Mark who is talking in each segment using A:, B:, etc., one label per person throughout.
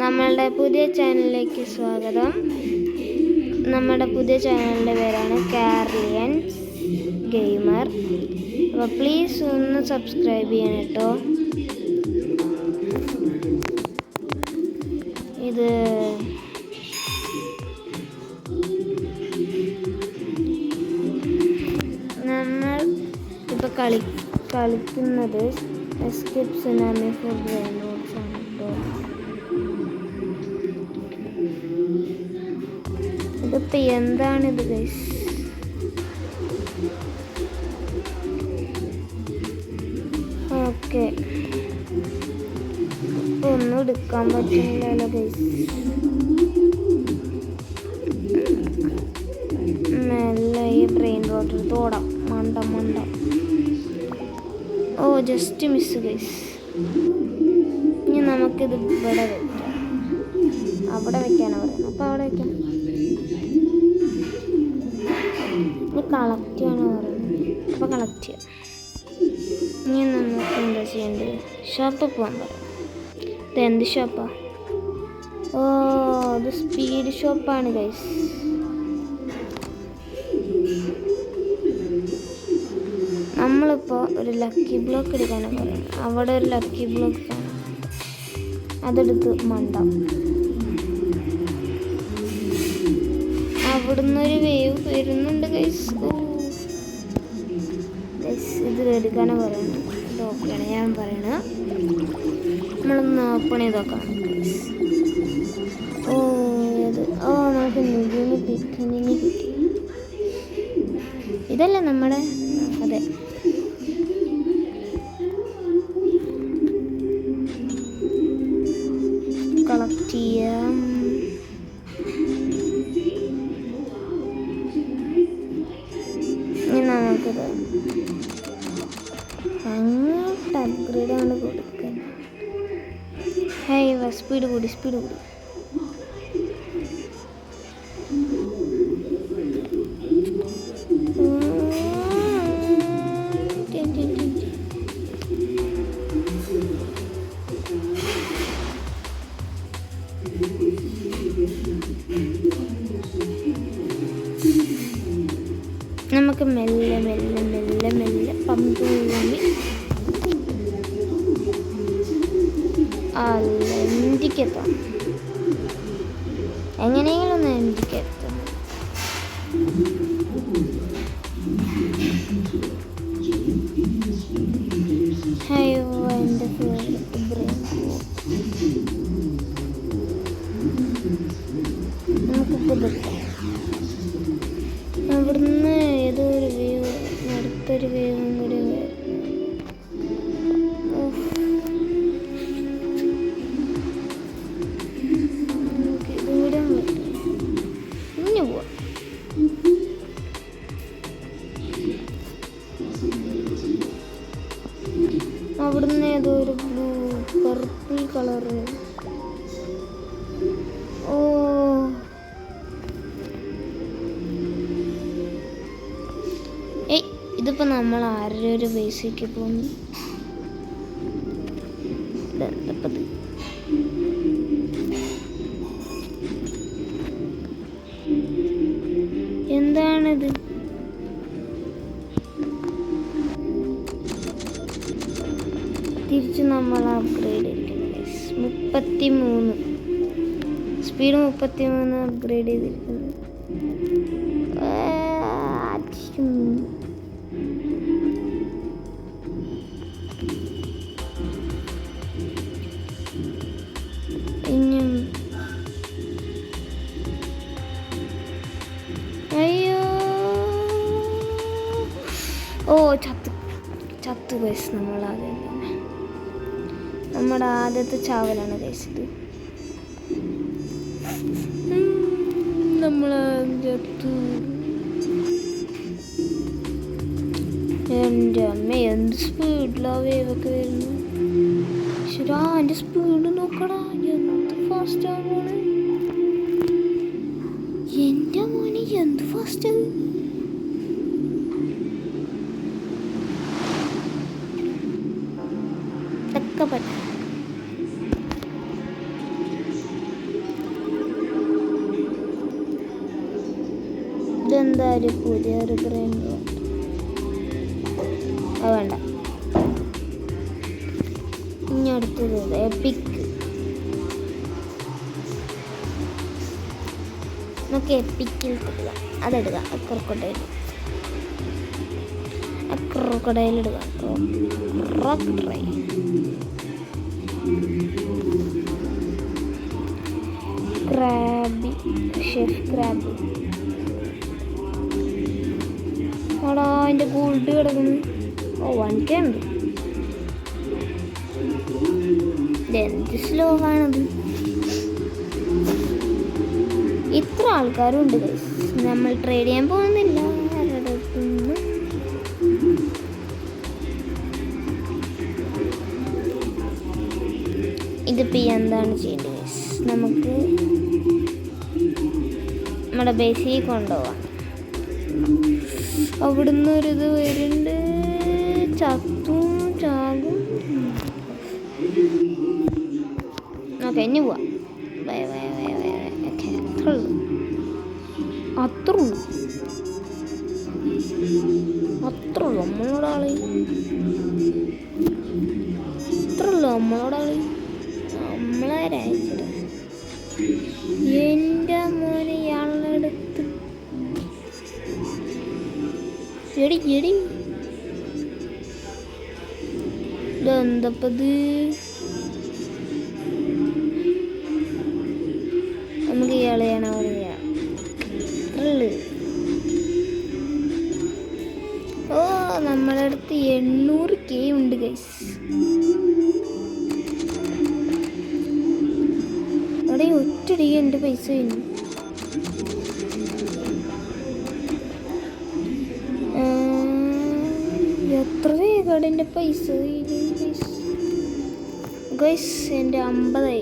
A: നമ്മളുടെ പുതിയ ചാനലിലേക്ക് സ്വാഗതം. നമ്മുടെ പുതിയ ചാനലിൻ്റെ പേരാണ് കാർലിയൻസ് ഗെയിമർ. അപ്പോൾ പ്ലീസ് ഒന്ന് സബ്സ്ക്രൈബ് ചെയ്യണം കേട്ടോ. ഇത് നമ്മൾ ഇപ്പോൾ കളിക്കുന്നത് എസ്കേപ്പ് സുനാമി ഫോർ ബ്രെയിൻ റോട്ട്സ് ആണ് കേട്ടോ. ഇതിപ്പോൾ എന്താണിത് ഗൈസ്? ഓക്കെ, ഇപ്പോൾ ഒന്നും എടുക്കാൻ പറ്റില്ലല്ലോ ഗൈസ്. മെല്ലെ ഈ ബ്രെയിൻ റോട്ട് തോടാം. മണ്ട ഓ, ജസ്റ്റ് മിസ് ഗൈസ്. ഇനി നമുക്കിത് ഇവിടെ വെക്കാം. അവിടെ വെക്കാനാണ് പറയുന്നത്, അപ്പോൾ അവിടെ വെക്കാം. ഇനി കളക്ട് ചെയ്യാനാണ് പറയുന്നത്, അപ്പോൾ കളക്ട് ചെയ്യാം. ഇനി നമുക്ക് എന്താ ചെയ്യേണ്ടത്? ഷോപ്പിൽ പോകാൻ പറയാം. ഇത് എന്ത് ഷോപ്പാ? ഓ, ഇത് സ്പീഡ് ഷോപ്പാണ് ഗൈസ്. നമ്മളിപ്പോൾ ഒരു ലക്കി ബ്ലോക്ക് എടുക്കാനാണ് പറയുന്നത്. അവിടെ ഒരു ലക്കി ബ്ലോക്ക് കാണാം, അതെടുത്ത് മണ്ടാം. അവിടുന്ന് ഒരു വേവ് വരുന്നുണ്ട് ഗൈസ്. ഇത് എടുക്കാനാണ് പറയുന്നത്. ഇത് ഓക്കെയാണ് ഞാൻ പറയണത്. നമ്മളൊന്ന് ഓപ്പൺ ചെയ്ത് നോക്കാം. ഓ, നമുക്ക് നിധിന് കിട്ടി. ഇതല്ലേ നമ്മുടെ? അതെ. കളക്ട് ചെയ്യാം. ഇനി നമുക്കിത് അങ്ങോട്ട് അപ്ഗ്രേഡാണ് കൊടുക്കുന്നത്. സ്പീഡ് കൂടി. നമുക്ക് മെല്ലെ പമ്പ് ഭൂമി എൻഡിക്കെത്താം. എങ്ങനെയെങ്കിലും ഒന്ന് എൻഡിക്കെത്താം. എൻ്റെ ഫേവറേറ്റ് ബ്രെയിൻ. നമുക്കിപ്പോൾ എടുക്കാം. അവിടുന്ന് ഏതോ ഒരു വേവ്, അടുത്തൊരു വേവും കൂടി ഇതുകൂടെ ഇനി പോവാം. അവിടുന്ന് ഏതോ ഒരു ബ്ലൂ പർപ്പിൾ കളറ്. ഓ, ഇതിപ്പോൾ നമ്മൾ ആരുടെ ഒരു ബേസിലേക്ക് പോകുന്നു. ഇതെന്തപ്പത്? എന്താണിത്? തിരിച്ച് നമ്മൾ അപ്ഗ്രേഡ് ചെയ്തിരിക്കുന്നത് 33 സ്പീഡ് 33 അപ്ഗ്രേഡ് ചെയ്തിരിക്കുന്നത്. അയ്യോ, ഓ, ചത്തു ഗൈസ്. നമ്മുടെ ആദ്യത്തെ ചാവലാണ് ഗൈസ് ഇത്. നമ്മൾ ചത്തു. എൻ്റെ അമ്മ, എന്ത് സ്പീഡിലാണ് വേവൊക്കെ വരുന്നു. ശരിയാ, എൻ്റെ സ്പീഡ് നോക്കടാ, എന്ത് ഫാസ്റ്റാണ്. എൻ്റെ മോനെ, എന്ത് ഫാസ്റ്റ്. ഒക്കെ പറ്റും. എന്തായാലും പുതിയൊരു ബ്രാൻഡ് അത് വേണ്ട. ഇനി അടുത്തത് എപ്പിക്. നമുക്ക് എപ്പിക്കിൽ എടുക്കാം, അതെടുക്കാം. ക്രൊക്കഡൈൽ എടുക്കാം. Crocodile Krabi, chef Krabi. ആടാ അതിൻ്റെ ഗോൾഡ് കിടക്കുന്നു. ഓ 1K ഉണ്ട്. എന്ത് സ്ലോ ആണത്. ഇത്ര ആൾക്കാരും ഉണ്ട് ഗൈസ്. നമ്മൾ ട്രേഡ് ചെയ്യാൻ പോകുന്നില്ല. ഇതിപ്പോൾ എന്താണ് ചെയ്യേണ്ടത് ഗൈസ്? നമുക്ക് നമ്മുടെ ബേസിൽ കൊണ്ടുപോവാം. അവിടുന്ന് ഒരിത് വരുന്നുണ്ട്. ചത്തും ചാകും. ഓക്കെ ഇനി പോവാം. Bye bye bye bye. Okay അത്ര ഉള്ളൂ നമ്മളോട് ആളി. നമ്മളോട് ആളി നമ്മളാരായിച്ചിട്ട് എൻ്റെ മോനെ ഇയാളുടെ അടുത്ത് എടി ഇതെന്തപ്പത്? നമുക്ക് ഇയാളെയാണ് പറയുക. ഓ നമ്മുടെ അടുത്ത് 800K ഉണ്ട് ഗൈസ്. അവിടെ ഒറ്റടി എൻ്റെ പൈസ കഴിഞ്ഞു. എത്ര കടൻ്റെ പൈസ ഗൈസ്? എൻ്റെ 50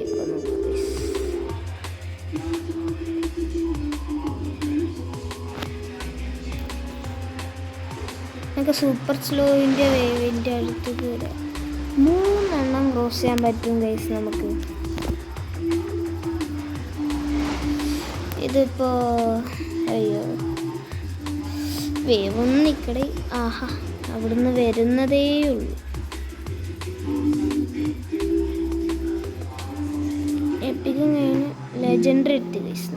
A: നമുക്ക് സൂപ്പർ സ്ലോവിൻ്റെ വേവിൻ്റെ അടുത്ത് കയറാം. 3 എണ്ണം ക്രോസ് ചെയ്യാൻ പറ്റും ഗൈസ് നമുക്ക്. ഇതിപ്പോൾ അയ്യോ വേവൊന്നും നിൽക്കടേ. ആഹാ അവിടുന്ന് വരുന്നതേ ഉള്ളൂ. എപ്പിക്കും കഴിഞ്ഞ് ലെജൻഡറി എത്തി ഗൈസ്.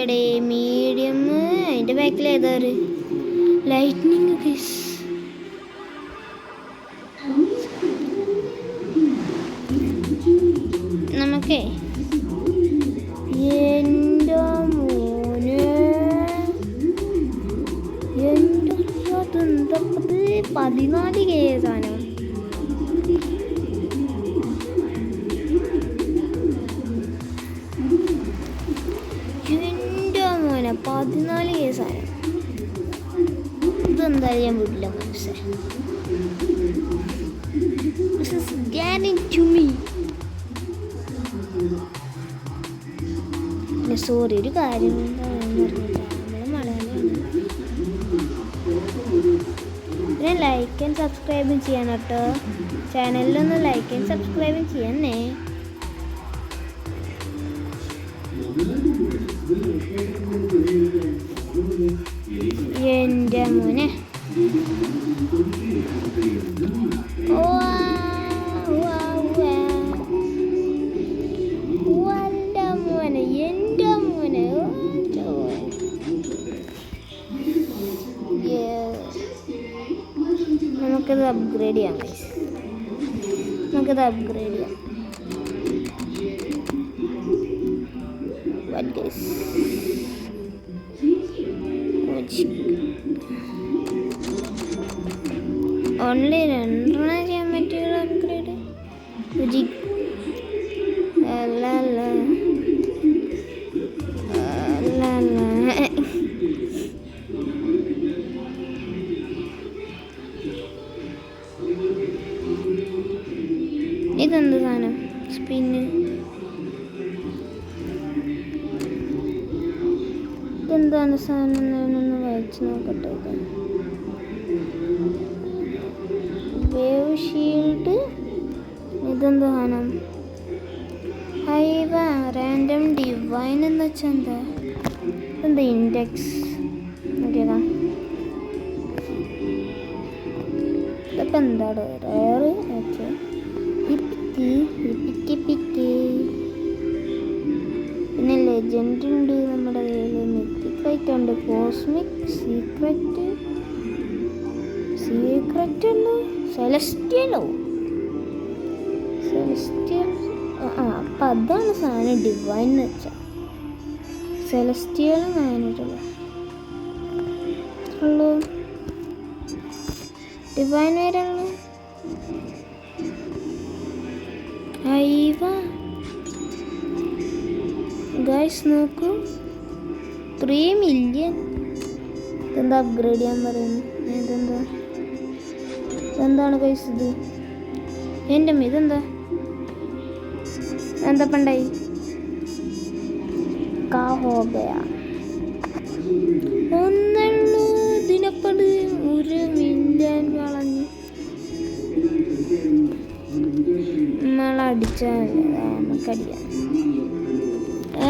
A: എടേ മീഡിയം. അതിൻ്റെ ബാക്കിൽ ഏതാറ് ലൈറ്റ്നിങ് ഗൈസ്. നമുക്കേ എൻ്റെ മോനെ എൻ്റെ അതെന്തപ്പത് 14K സാധനം. എൻ്റെ മോനെ 14K സാധനം. ഇതെന്തായാലും ഞാൻ വിടില്ല മനസ്സേ. This is getting to me. Sorry ഒരു കാര്യം മലയാളമാണ്. പിന്നെ ലൈക്ക് ആൻഡ് സബ്സ്ക്രൈബും ചെയ്യണം കേട്ടോ. ചാനലിലൊന്ന് ലൈക്ക് ആൻഡ് സബ്സ്ക്രൈബും ചെയ്യണേ. എൻ്റെ മോനെ നമുക്കത് അപ്ഗ്രേഡ് ചെയ്യാം ഗൈസ്. നമുക്കത് അപ്ഗ്രേഡ് ചെയ്യാം. What guys? ഓൺലി 2 ചെയ്യാൻ പറ്റിയുള്ള അപ്ഗ്രേഡ്. ഇതെന്ത് സാധനം? സ്പിന്ന്. ഇതെന്താണ് സാധനം? ഞാനൊന്ന് വായിച്ച് നോക്കട്ടെ. Wave shield. ഇതെന്താ സാധനം? ഹൈവ റാൻഡം ഡിവൈൻ എന്ന് വെച്ചാൽ എന്താ? എന്താ ഇൻഡെക്സ് നോക്കിയേക്കാ. ഇതൊക്കെ എന്താണ്? റയർ. ഓക്കെ. പിന്നെ ലെജൻഡ് ഉണ്ട് നമ്മുടെ കയ്യിൽ. മിത്തിക് ഐറ്റം ഉണ്ട്. കോസ്മിക് സീക്രറ്റ് അല്ല, സെലസ്റ്റിയലോ. അപ്പം അതാണ് സാധനം ഡിവൈൻ എന്ന് വെച്ചാൽ. സെലസ്റ്റിയലും വാങ്ങിയിട്ടുള്ളൂ. ഉള്ളൂ ഡിവൈൻ വരെയുള്ളൂ. അയ്യവ ഗൈസ് നോക്കൂ, 3 മില്യൺ. ഇതെന്താ അപ്ഗ്രേഡ് ചെയ്യാൻ പറയുന്നു? ഇതെന്താണ് ഗൈസ് ഇത്? എൻ്റെ ഇതെന്താ പണ്ടായി ഒന്നുള്ളൂ. ഇതിനപ്പത് 1 മില്യൺ വളഞ്ഞു. നമ്മളടിച്ചാൽ നമുക്കടിക്കാം.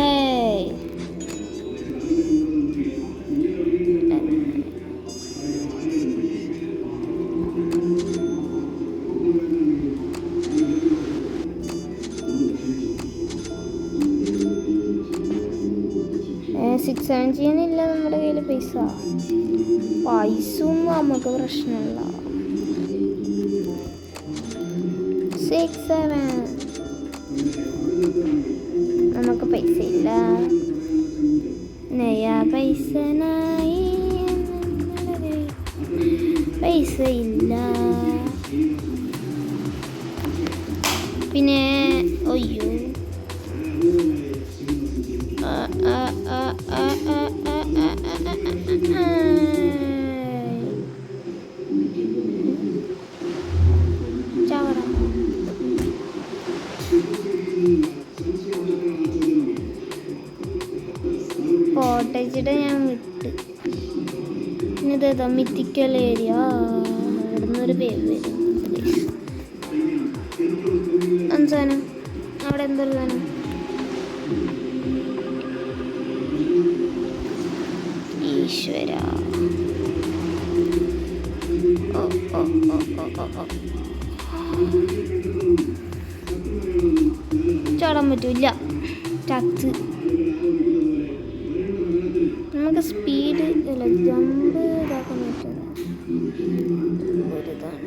A: ഏയ് ചെയ്യാനില്ല നമ്മുടെ കയ്യിൽ പൈസ ഒന്നും നമുക്ക് പ്രശ്നമില്ല. 6-7 നമുക്ക് പൈസ ഇല്ല. പൈസ ഇല്ല. പിന്നെ അയ്യോ കോട്ടേജിടെ ഞാൻ വിട്ട്. പിന്നെ ഇതേതാ മിത്തിക്കൽ ഏരിയ. അവിടെ നിന്നൊരു പേര് വരും. സാധനം അവിടെ എന്തൊരു സാധനം? ഈശ്വര. ചാടാൻ പറ്റൂല. ചത്ത്. നമുക്ക് സ്പീഡ് അല്ല ജമ്പ് ഇതാക്കാൻ പറ്റുന്നത് ഒരിതാണ്.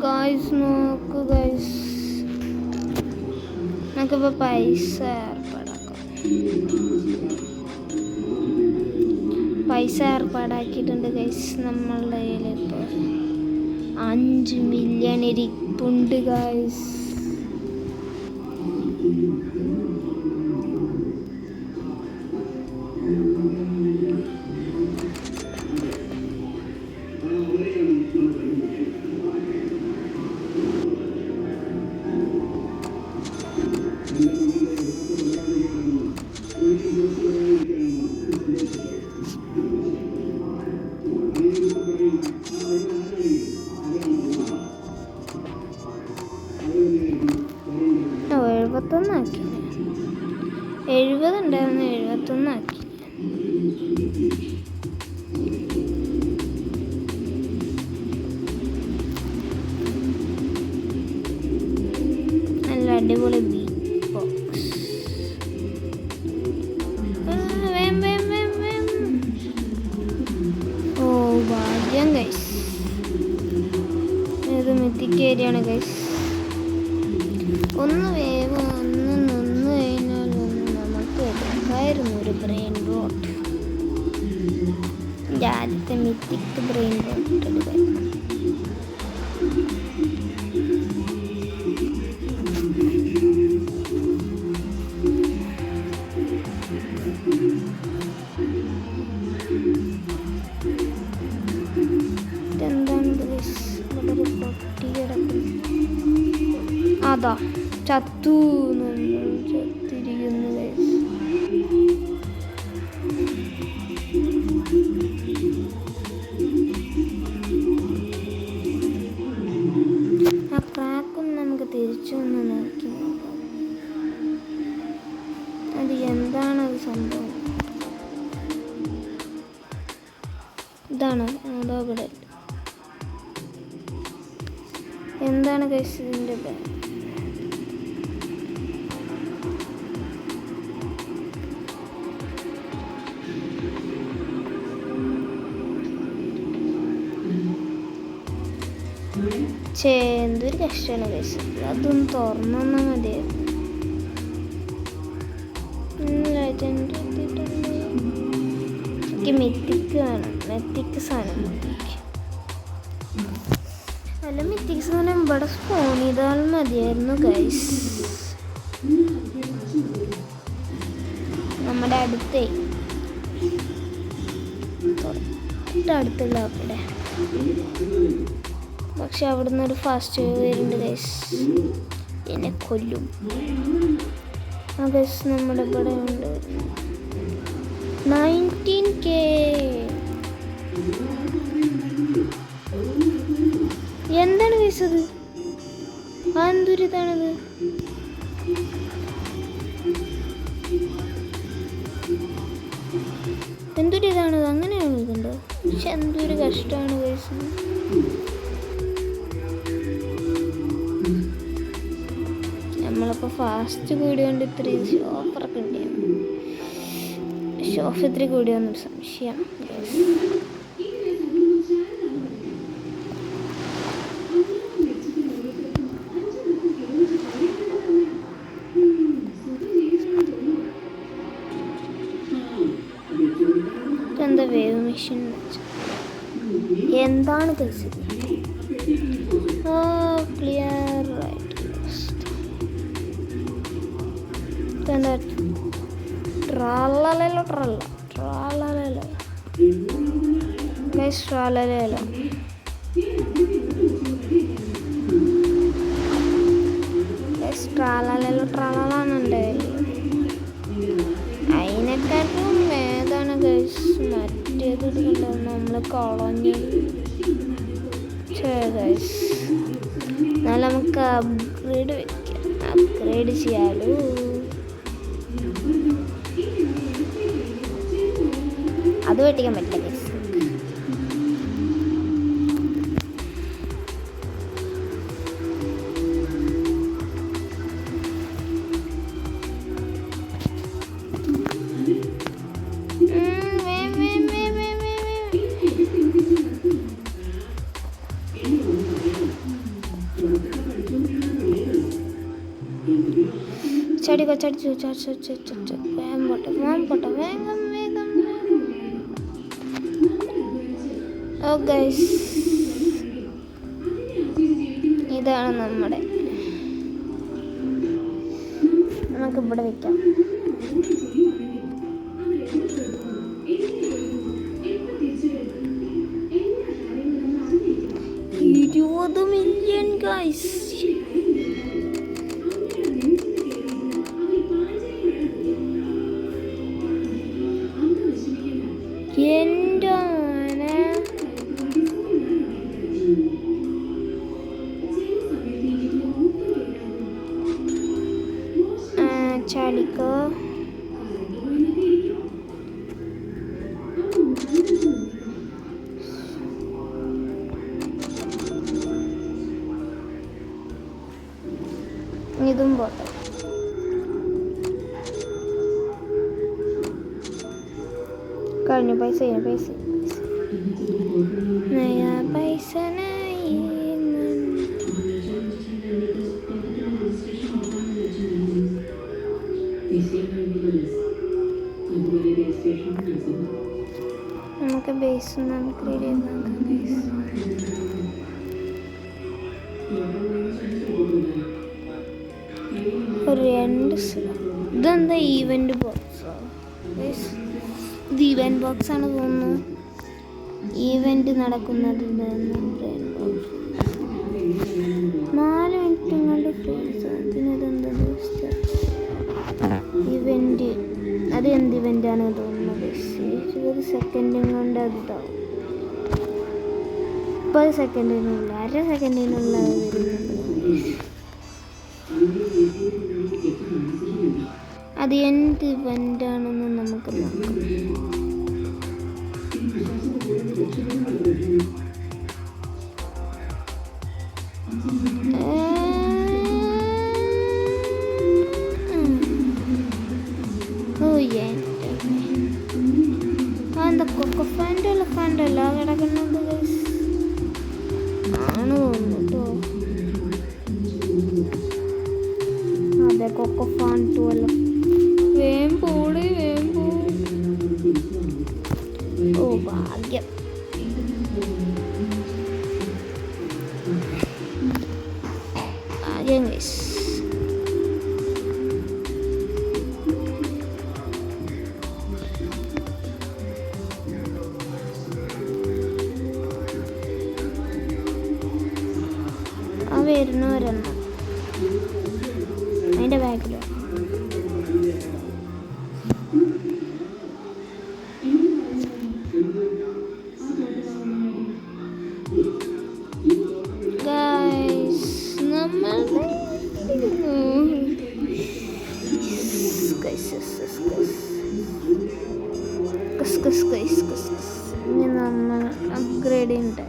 A: ഗൈസ് നോക്ക് ഗൈസ്, നമുക്കിപ്പോൾ പൈസ ഏർപ്പാടാക്കിയിട്ടുണ്ട് ഗൈസ്. നമ്മളുടെ കയ്യിൽ ഇപ്പോൾ 5 മില്യൺ ഇരിപ്പുണ്ട് ഗൈസ്. ആക്കി 70 ഉണ്ടായിരുന്നു, 71 ആക്കി. നല്ല അടിപൊളി ബീറ്റ് ബോക്സ്. ഓ ഭാഗ്യം ഗൈസ്, ഇത് മിത്തിക് ഏരിയ ആണ് ഗൈസ്. ഒന്ന് വേഗം ഒന്ന് നിന്ന് കഴിഞ്ഞാൽ നമുക്ക് എടുക്കായിരുന്നു ഒരു ബ്രെയിൻ റോട്ട്. ആദ്യത്തെ മിത്തിക് ബ്രെയിൻ റോട്ട് എടുക്കായിരുന്നു. എന്താണ് അതാ ചത്തു, നമ്മൾ ചത്തിരിക്കുന്നു ഗൈസ്. ആ ക്രാക്കൊന്ന് നമുക്ക് തിരിച്ചു ഒന്ന് നോക്കി നോക്കാം. അത് എന്താണത് സംഭവം? ഇതാണ് അതോ ഇവിടെ എന്താണ് ഗൈസ് ഇതിൻ്റെ പേര്? എന്തൊരു കഷ്ടമാണ് ഗൈസ്. അതൊന്ന് തുറന്നാ മതിയായിരുന്നു. എനിക്ക് മെത്തിക്ക് വേണം, മെത്തിക്ക് സാധനം. അല്ല മെത്തിക്ക് സാധനം ഇവിടെ സ്പോൺ ചെയ്താൽ മതിയായിരുന്നു ഗൈസ്. നമ്മുടെ അടുത്തേ അടുത്തുള്ള അവിടെ, പക്ഷെ അവിടുന്ന് ഒരു ഫാസ്റ്റ് വരുന്നുണ്ട് ഗൈസ്, എന്നെ കൊല്ലും. ആ ഗൈസ് നമ്മുടെ ഇവിടെ ഉണ്ട് 19K. എന്താണ് ഗൈസ് അത്? എന്തൊരിതാണത്? എന്തൊരിതാണത്? അങ്ങനെയാണ് ഇതുണ്ടോ? പക്ഷെ എന്തൊരു കഷ്ടമാണ് ഗൈസ്. നമ്മളിപ്പോൾ ഫാസ്റ്റ് കൂടി കൊണ്ട് ഇത്രയും ഷോപ്പറൊക്കെ ഉണ്ടായിരുന്നു. ഷോപ്പ് ഇത്തിരി കൂടി വന്നൊരു സംശയം. എന്താ വേവ് മെഷീൻ എന്താണ് കഴിച്ചത്? ക്ലിയർ ആയിട്ട് എന്താ ട്രാലലോ ട്രാലലോ ഗൈസ്, ട്രാലലോ ഗൈസ്, ട്രാലലോ ട്രാലാണെൻ്റെ അതിനെക്കാട്ടും ഏതാണ് ഗൈസ് മറ്റേത് എടുക്കണ്ടോ നമ്മൾ കളഞ്ഞു ഗൈസ്. എന്നാൽ നമുക്ക് അപ്ഗ്രേഡ് വെക്കാം, അപ്ഗ്രേഡ് ചെയ്യാലോ. അത് വെട്ടിക്കാൻ പറ്റില്ല ഗൈസ്. ചടിക്കോ ചടിച്ചു വേഗം പോട്ടെ വേഗം. ഓ ഗൈസ്, ഇതാണ് നമ്മുടെ, നമുക്കിവിടെ വെക്കാം. 20 മില്യൺ ഗൈസ്. എൻ്റെ ചാടിക്കോ. ഇതും പോട്ടെ. കഴിഞ്ഞു പൈസ നയാ പൈസ നമുക്ക് ബേസ് അപ്ഗ്രേഡ് ചെയ്ത് നോക്കാം. ഒരു 2 ഇതെന്താ ഈവൻറ്റ് ബോക്സോ? ഇത് ഈവൻറ്റ് ബോക്സാണ് തോന്നുന്നു. ഈവൻറ്റ് നടക്കുന്നത് 4 മിനിറ്റ് കൊണ്ട് ഫ്രീസ്. പിന്നെ ഇതെന്താ ഇവൻറ്റ്, അത് എന്ത് ഇവൻ്റാണ് തോന്നുന്നത്. 20 സെക്കൻഡും കൊണ്ട് അതിതാവും. 30 സെക്കൻഡിനുള്ള, 1/2 സെക്കൻഡിനുള്ള വരുന്നുണ്ട്. അത് എന്ത് ഇവൻ്റാണെന്ന് നമുക്ക് നോക്കാം. എന്താ കൊക്കോഫാൻ്റല്ല ഫാൻ്റല്ല കിടക്കുന്നത് ആണ് തോന്നുന്നു. അതെ കൊക്കോഫാൻ 2 അല്ല. വേമ്പോടെ വേമ്പോ. ഓ ഭാഗ്യം. ഭാഗ്യം ഗൈസ്. വരുന്നവരെണ്ണം അതിൻ്റെ ബാക്കിലോ. ഇനി നമ്മൾ അപ്ഗ്രേഡ് ചെയ്യണ്ട.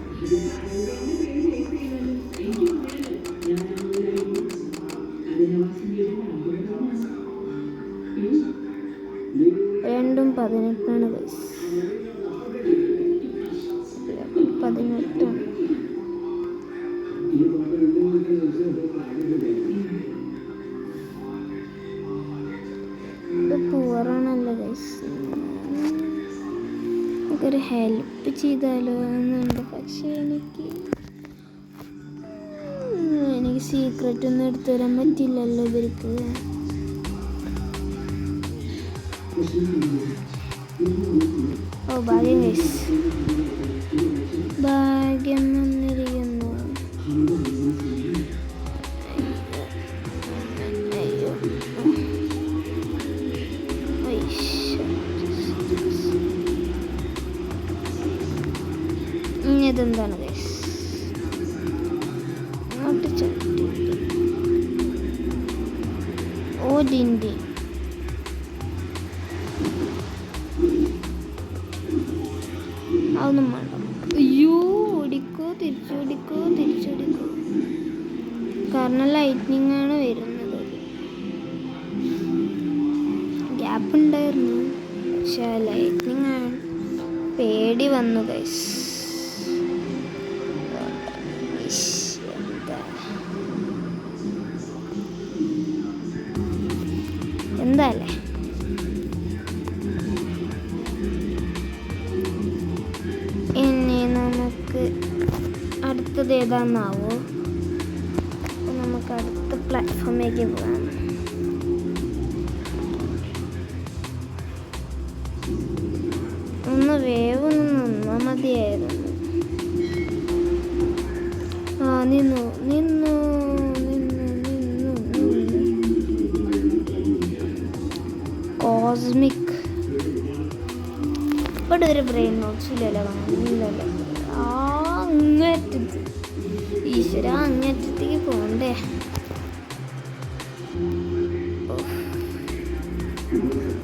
A: രണ്ടും 18 ഗൈസ്. 18 ഇത് പൂറാണല്ലോ ഗൈസ്. നമുക്കൊരു ഹെൽപ്പ് ചെയ്താലോ എന്നുണ്ട്. പക്ഷേ എനിക്ക് സീക്രറ്റ് ഒന്നും എടുത്തു തരാൻ പറ്റില്ലല്ലോ ഇവർക്ക്. ഓ ഭാഗ്യം ഗൈസ്, ഭാഗ്യം വന്നിരിക്കുന്നു. അയ്യോ ഇതെന്താണ് ഗൈസ്? അങ്ങോട്ട് ചട്ടി. ഓ ഡിൻഡി. അതൊന്നും വേണ്ട. അയ്യോ ഓടിക്കോ, തിരിച്ചോടിക്കോ. കാരണം ലൈറ്റ്നിങ് ആണ് വരുന്നത്. ഗ്യാപ്പ് ഉണ്ടായിരുന്നു, പക്ഷെ ലൈറ്റ്നിങ് ആണ്. പേടി വന്നു ഗൈസ്. എന്താല്ലേ ഇനി നമുക്ക് അടുത്തത് ഏതാന്നാവോ. നമുക്ക് അടുത്ത പ്ലാറ്റ്ഫോമിലേക്ക് പോകാം. ഒന്ന് വേവ് നിന്നാ മതിയായിരുന്നു. നിന്നു കോസ്മിക്. ഇവിടെ ഒരു ബ്രെയിൻ നോട്ട്സ് ഇല്ലല്ലോ. അങ്ങറ്റത്ത് ഈശ്വര, അങ്ങറ്റത്തേക്ക് പോണ്ടേ.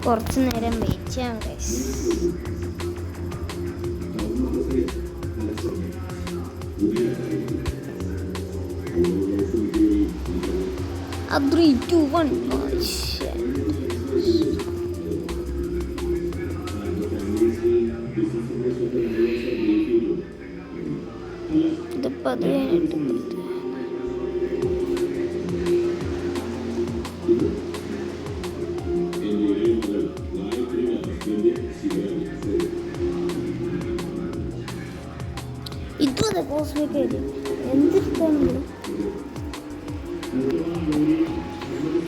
A: കുറച്ച് നേരം വെയിറ്റ് ചെയ്യാം guys. A 3, 2, 1. Oh shit. The path. Itu ada cosmic area. എന്തിട്ടാണ്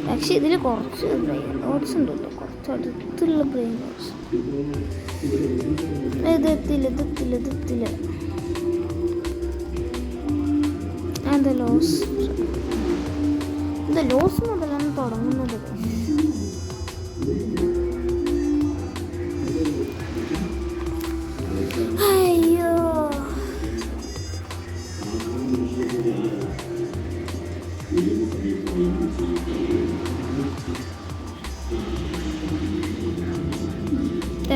A: പക്ഷെ ഇതിൽ കുറച്ച് ബ്രെയിൻ നോട്ട്സ് ഉണ്ടല്ലോ, കുറച്ച് അടുത്തുള്ള ബ്രെയിൻ നോട്ട്സ്. ഇതെത്തില്ല. അത് ലോസ് മുതലാണ് തുടങ്ങുന്നത്. അയ്യോ,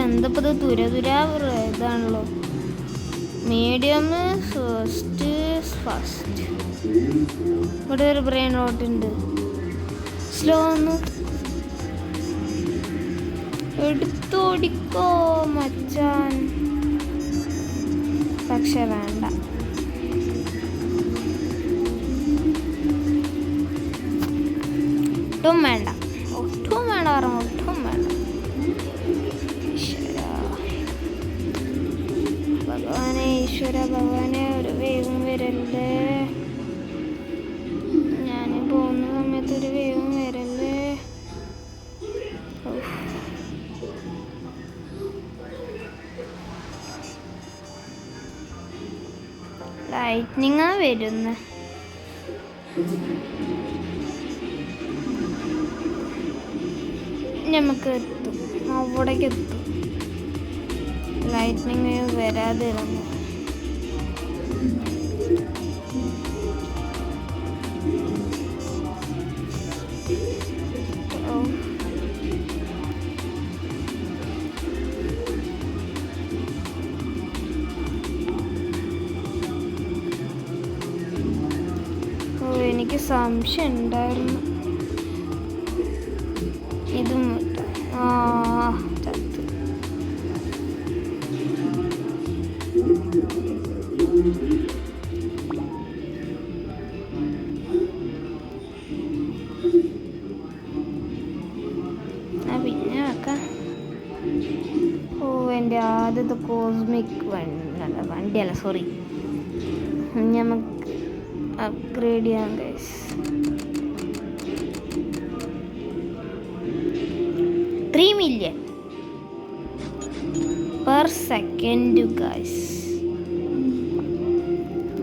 A: എന്തപ്പത് തുര ഇതാണല്ലോ. Medium first. ഇവിടെ ഒരു ബ്രെയിൻ റോട്ട് ഉണ്ട്. സ്ലോ ഒന്ന് എടുത്തോടിക്കോ മച്ചാൻ. പക്ഷെ വേണ്ട, ഒട്ടും വേണ്ട പറഞ്ഞു, ഒട്ടും വേണ്ട. ഭഗവാനെ ഒരു വേഗം വരല്ലേ. ഞാൻ പോകുന്ന സമയത്ത് ഒരു വേഗം വരല്ലേ. ലൈറ്റ്നിങ്ങാ വരുന്ന. നമുക്ക് എത്തും, അവിടേക്ക് എത്തും. ലൈറ്റ്നിങ് വരാതെ ഇരുന്നു. എനിക്ക് സംശയം ഉണ്ടായിരുന്നു ഇതും ചത്തു. പിന്നെ വെക്കാം. എൻ്റെ ആദ്യത്തെ കോസ്മിക് വണ്ടിയല്ല, സോറി. നമുക്ക് അപ്ഗ്രേഡ് ചെയ്യാം guys. 3 million per second guys.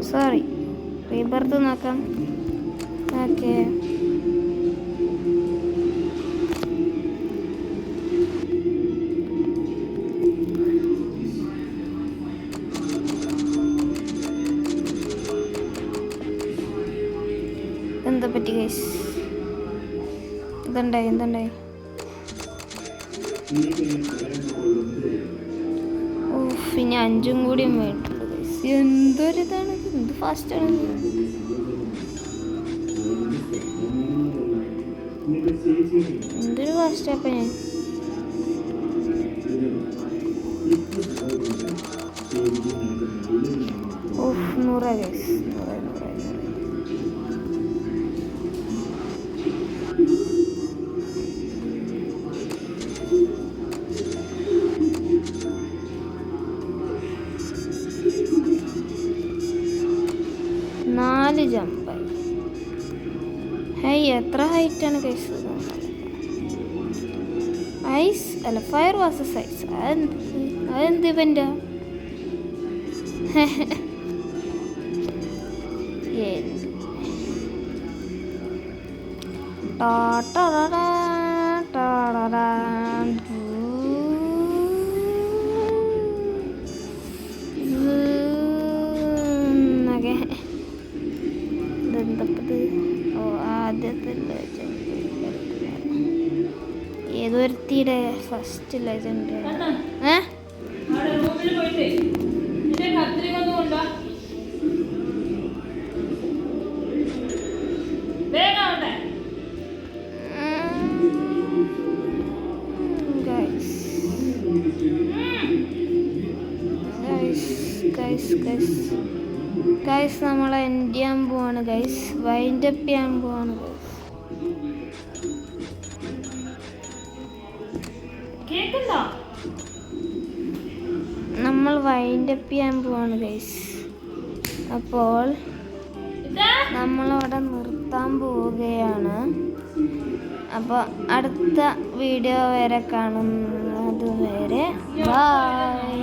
A: Sorry, rebirth നോക്കാം. ഓക്കെ, എന്താ പറ്റി ഗൈസ്? എന്തുണ്ടായി? പിന്നെ 5 കൂടി വേണ്ടുള്ളൂ ഗൈസ്. എന്തൊരിതാണ്, എന്ത് ഫാസ്റ്റാണ്. എന്തൊരു ഫാസ്റ്റാപ്പ. ഞാൻ 100 ഗൈസ്, 100. ജമ്പായി. എത്ര ഹൈറ്റാണ് ഗൈസ്? ഐസ് അല്ല, ഫയർ വാസസ് ഐസ്. അതെന്ത് ഇവൻ്റെ? ഏതൊരുത്തിയുടെ ഫസ്റ്റ് ലെജൻഡ്. ഗൈസ് നമ്മൾ എൻഡ് ചെയ്യാൻ പോവാണ് ഗൈസ്. വൈൻഡ് അപ്പ് ചെയ്യാൻ പോവാണ് ഗൈസ്. നമ്മൾ വൈൻഡ് അപ്പ് ചെയ്യാൻ പോവാണ് ഗൈസ്. അപ്പോൾ നമ്മളവിടെ നിർത്താൻ പോവുകയാണ്. അപ്പോൾ അടുത്ത വീഡിയോ വരെ കാണുന്നത് വരെ ബൈ.